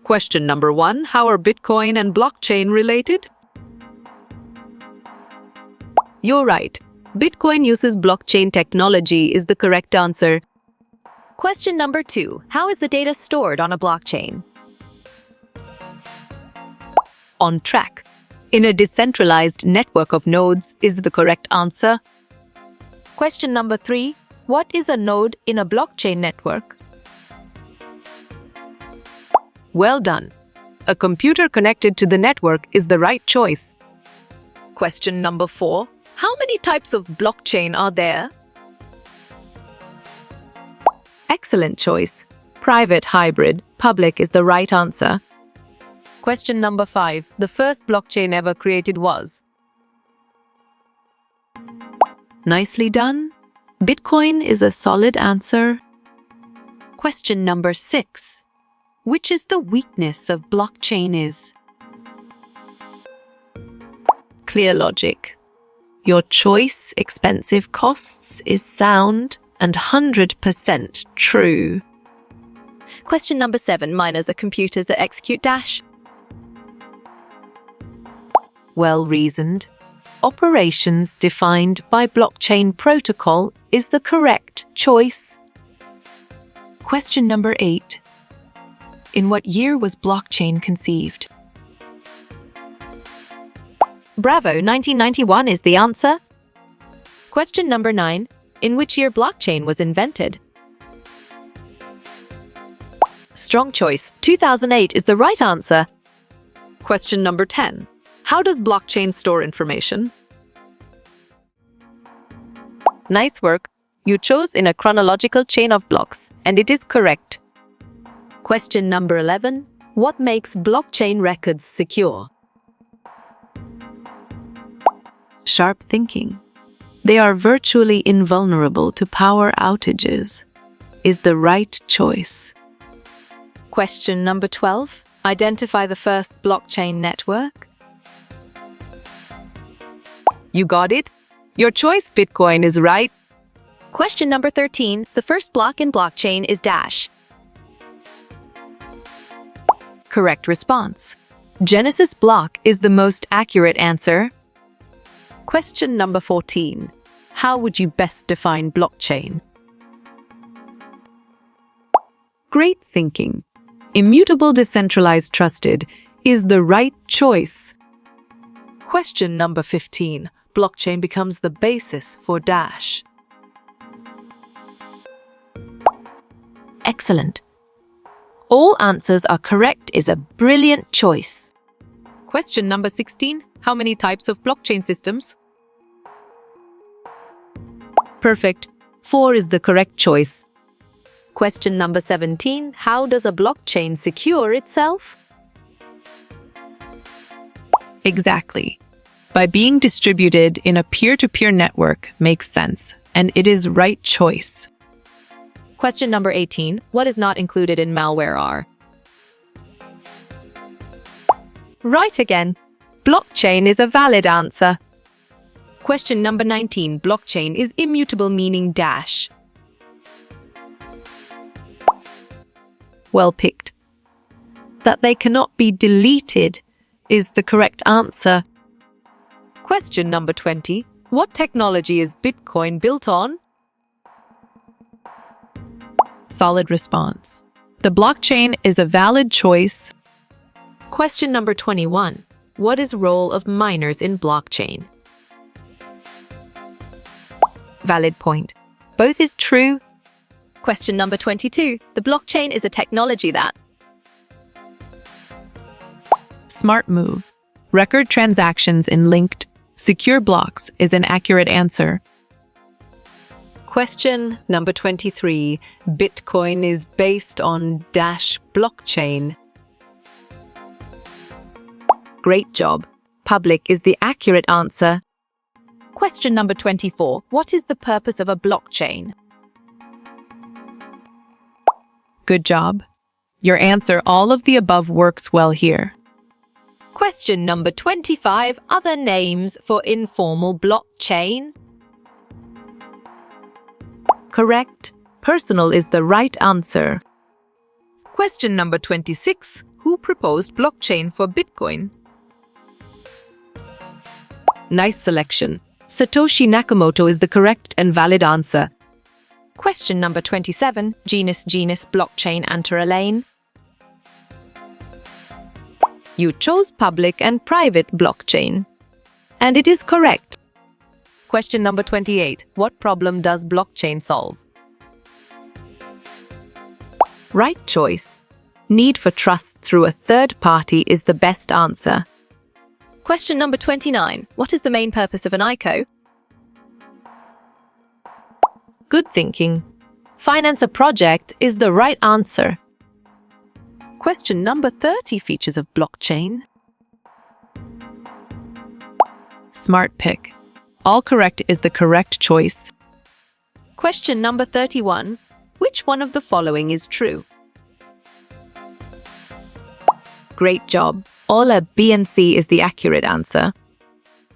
Question number 1. How are Bitcoin and blockchain related? You're right. Bitcoin uses blockchain technology is the correct answer. Question number 2. How is the data stored on a blockchain? On track. In a decentralized network of nodes is the correct answer. Question number 3. What is a node in a blockchain network? Well done. A computer connected to the network is the right choice. Question number 4. How many types of blockchain are there? Excellent choice. Private, hybrid, public is the right answer. Question number 5. The first blockchain ever created was? Nicely done. Bitcoin is a solid answer. Question number 6. Which is the weakness of blockchain is? Clear logic. Your choice, expensive costs, is sound and 100% true. Question number 7. Miners are computers that execute Dash. Well reasoned. Operations defined by blockchain protocol is the correct choice. Question number 8. In what year was blockchain conceived? Bravo, 1991 is the answer. Question number 9. In which year blockchain was invented? Strong choice. 2008 is the right answer. Question number 10. How does blockchain store information? Nice work. You chose in a chronological chain of blocks, and it is correct. Question number 11. What makes blockchain records secure? Sharp thinking. They are virtually invulnerable to power outages is the right choice. Question number 12. Identify the first blockchain network. You got it? Your choice, Bitcoin, is right. Question number 13. The first block in blockchain is Dash. Correct response. Genesis block is the most accurate answer. Question number 14. How would you best define blockchain? Great thinking. Immutable, decentralized, trusted is the right choice. Question number 15. Blockchain becomes the basis for Dash. Excellent. All answers are correct is a brilliant choice. Question number 16. How many types of blockchain systems? Perfect. 4 is the correct choice. Question number 17. How does a blockchain secure itself? Exactly. By being distributed in a peer-to-peer network makes sense, and it is right choice. Question number 18. What is not included in malware are? Right again. Blockchain is a valid answer. Question number 19. Blockchain is immutable, meaning Dash. Well picked. That they cannot be deleted is the correct answer. Question number 20. What technology is Bitcoin built on? Solid response. The blockchain is a valid choice. Question number 21. What is role of miners in blockchain? Valid point. Both is true. Question number 22. The blockchain is a technology that... Smart move. Record transactions in linked, secure blocks is an accurate answer. Question number 23. Bitcoin is based on Dash blockchain. Great job. Public is the accurate answer. Question number 24. What is the purpose of a blockchain? Good job. Your answer, all of the above, works well here. Question number 25. Other names for informal blockchain? Correct. Personal is the right answer. Question number 26. Who proposed blockchain for Bitcoin? Nice selection. Satoshi Nakamoto is the correct and valid answer. Question number 27. Genus blockchain Antaralane. You chose public and private blockchain. And it is correct. Question number 28. What problem does blockchain solve? Right choice. Need for trust through a third party is the best answer. Question number 29. What is the main purpose of an ICO? Good thinking. Finance a project is the right answer. Question number 30. Features of blockchain. Smart pick. All correct is the correct choice. Question number 31. Which one of the following is true? Great job. All A, B, and C is the accurate answer.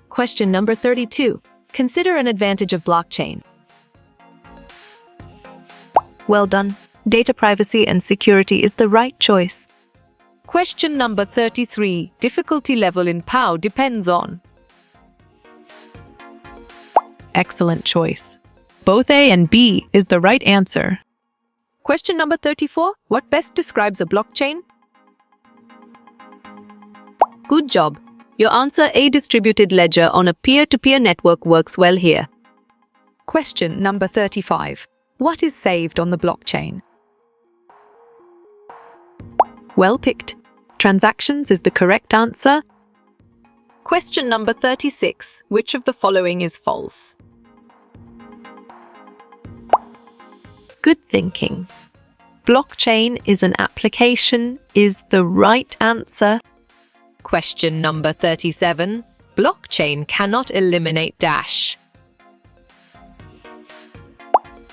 Question number 32. Consider an advantage of blockchain. Well done. Data privacy and security is the right choice. Question number 33. Difficulty level in POW depends on. Excellent choice. Both A and B is the right answer. Question number 34. What best describes a blockchain? Good job. Your answer, a distributed ledger on a peer-to-peer network, works well here. Question number 35. What is saved on the blockchain? Well picked. Transactions is the correct answer. Question number 36. Which of the following is false? Good thinking. Blockchain is an application is the right answer. Question number 37. Blockchain cannot eliminate dash.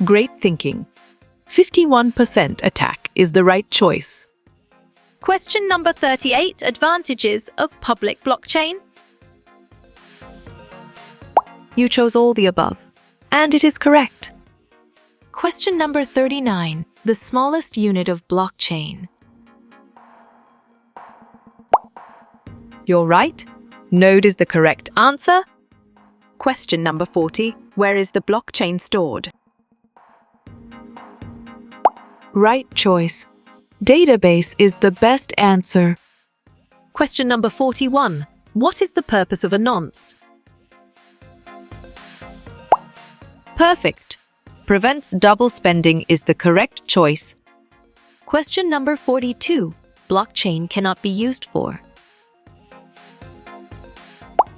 Great thinking. 51% attack is the right choice. Question number 38. Advantages of public blockchain. You chose all the above. And it is correct. Question number 39. The smallest unit of blockchain. You're right. Node is the correct answer. Question number 40. Where is the blockchain stored? Right choice. Database is the best answer. Question number 41. What is the purpose of a nonce? Perfect. Prevents double spending is the correct choice. Question number 42. Blockchain cannot be used for.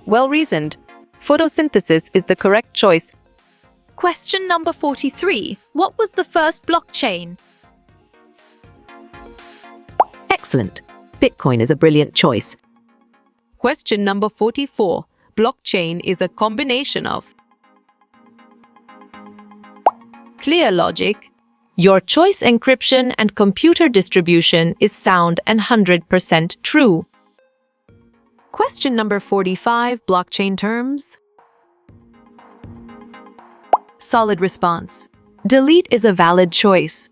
Well reasoned. Photosynthesis is the correct choice. Question number 43. What was the first blockchain? Excellent. Bitcoin is a brilliant choice. Question number 44. Blockchain is a combination of. Clear logic. Your choice encryption and computer distribution is sound and 100% true. Question number 45. Blockchain terms. Solid response. Delete is a valid choice.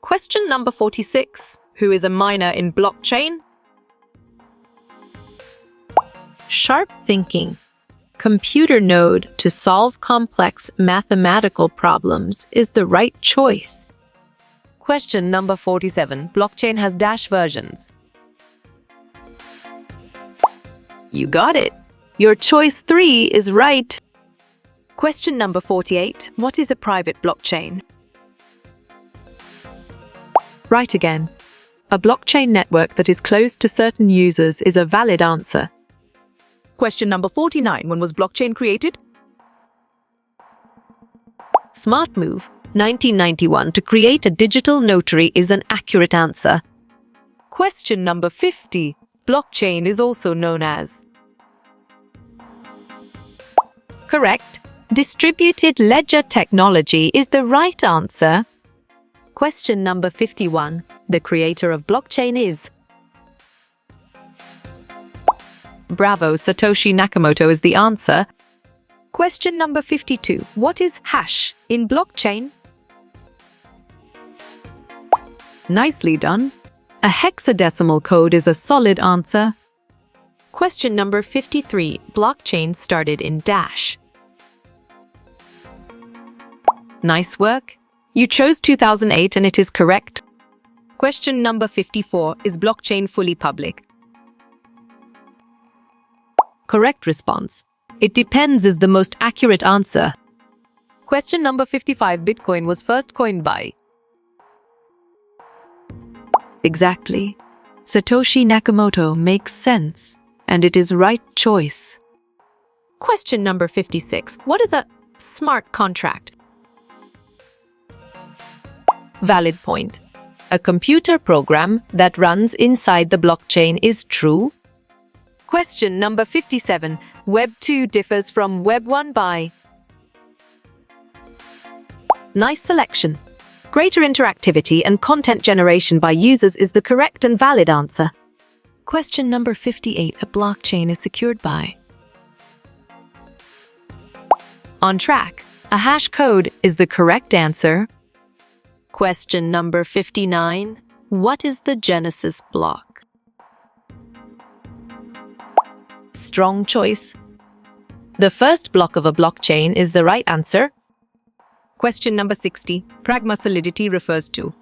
Question number 46. Who is a miner in blockchain? Sharp thinking. Computer node to solve complex mathematical problems is the right choice. Question number 47. Blockchain has dash versions. You got it. Your choice 3 is right. Question number 48. What is a private blockchain? Right again. A blockchain network that is closed to certain users is a valid answer. Question number 49. When was blockchain created? Smart move. 1991 to create a digital notary is an accurate answer. Question number 50. Blockchain is also known as. Correct. Distributed ledger technology is the right answer. Question number 51. The creator of blockchain is. Bravo, Satoshi Nakamoto is the answer. Question number 52. What is hash in blockchain? Nicely done. A hexadecimal code is a solid answer. Question number 53. Blockchain started in dash. Nice work. You chose 2008 and it is correct. Question number 54. Is blockchain fully public? Correct response. It depends is the most accurate answer. Question number 55. Bitcoin was first coined by. Exactly. Satoshi Nakamoto makes sense, and it is right choice. Question number 56. What is a smart contract? Valid point. A computer program that runs inside the blockchain is true. Question number 57. Web 2 differs from Web 1 by. Nice selection. Greater interactivity and content generation by users is the correct and valid answer. Question number 58. A blockchain is secured by. On track. A hash code is the correct answer. Question number 59. What is the Genesis block? Strong choice. The first block of a blockchain is the right answer. Question number 60. Pragma solidity refers to.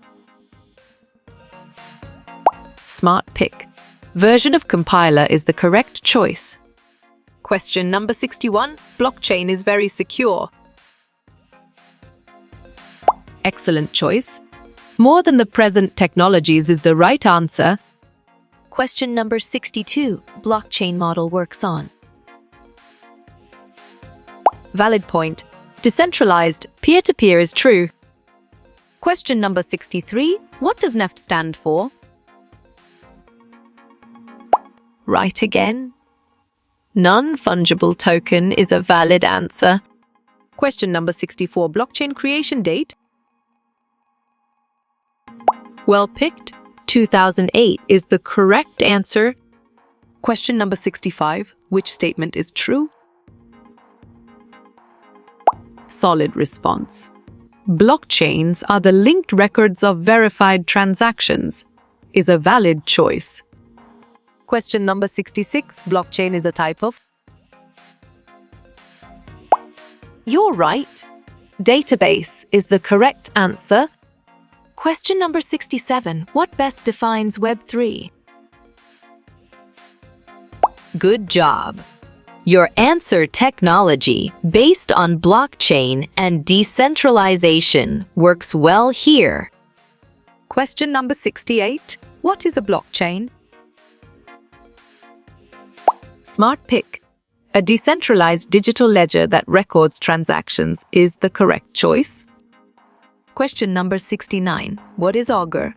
Smart pick. Version of compiler is the correct choice. Question number 61. Blockchain is very secure. Excellent choice. More than the present technologies is the right answer. Question number 62. Blockchain model works on. Valid point. Decentralized, peer-to-peer is true. Question number 63. What does NEFT stand for? Right again. Non-fungible token is a valid answer. Question number 64. Blockchain creation date? Well picked. 2008 is the correct answer. Question number 65. Which statement is true? Solid response. Blockchains are the linked records of verified transactions is a valid choice. Question number 66. Blockchain is a type of. You're right. Database is the correct answer. Question number 67. What best defines Web3? Good job. Your answer technology based on blockchain and decentralization works well here. Question number 68. What is a blockchain? Smart pick. A decentralized digital ledger that records transactions is the correct choice. Question number 69. What is Augur?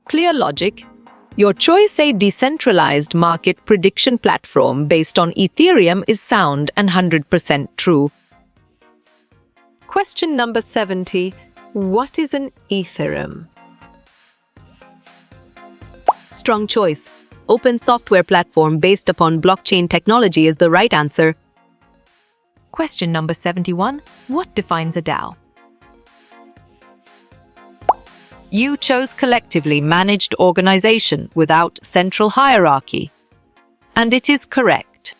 Clear logic. Your choice a decentralized market prediction platform based on Ethereum is sound and 100% true. Question number 70. What is an Ethereum? Strong choice. Open software platform based upon blockchain technology is the right answer. Question number 71. What defines a DAO? You chose collectively managed organization without central hierarchy. And it is correct.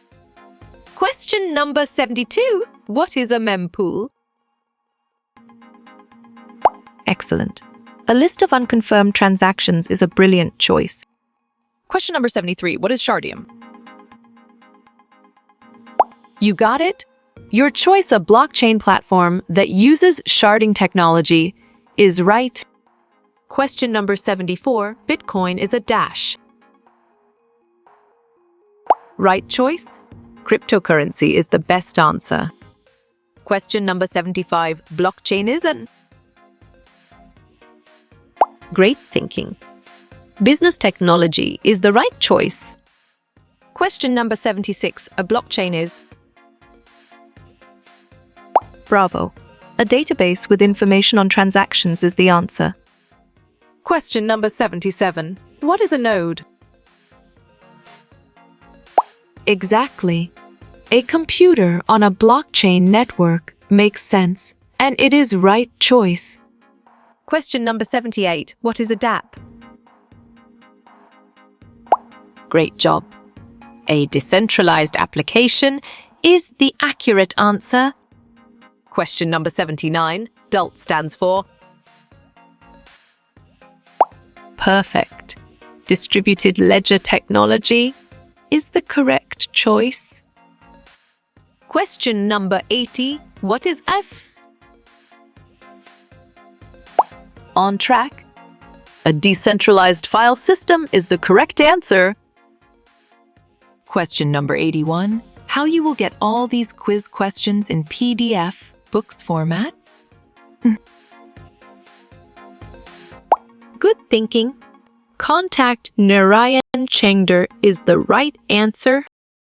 Question number 72. What is a mempool? Excellent. A list of unconfirmed transactions is a brilliant choice. Question number 73. What is Shardium? You got it? Your choice a blockchain platform that uses sharding technology is right. Question number 74. Bitcoin is a dash. Right choice. Cryptocurrency is the best answer. Question number 75. Blockchain is an. Great thinking. Business technology is the right choice. Question number 76. A blockchain is. Bravo. A database with information on transactions is the answer. Question number 77. What is a node? Exactly. A computer on a blockchain network makes sense, and it is right choice. Question number 78. What is a DApp? Great job. A decentralized application is the accurate answer. Question number 79. DULT stands for. Perfect. Distributed ledger technology is the correct choice. Question number 80. What is EFS? On track. A decentralized file system is the correct answer. Question number 81. How you will get all these quiz questions in PDF books format? Good thinking. Contact Narayan Chengder is the right answer.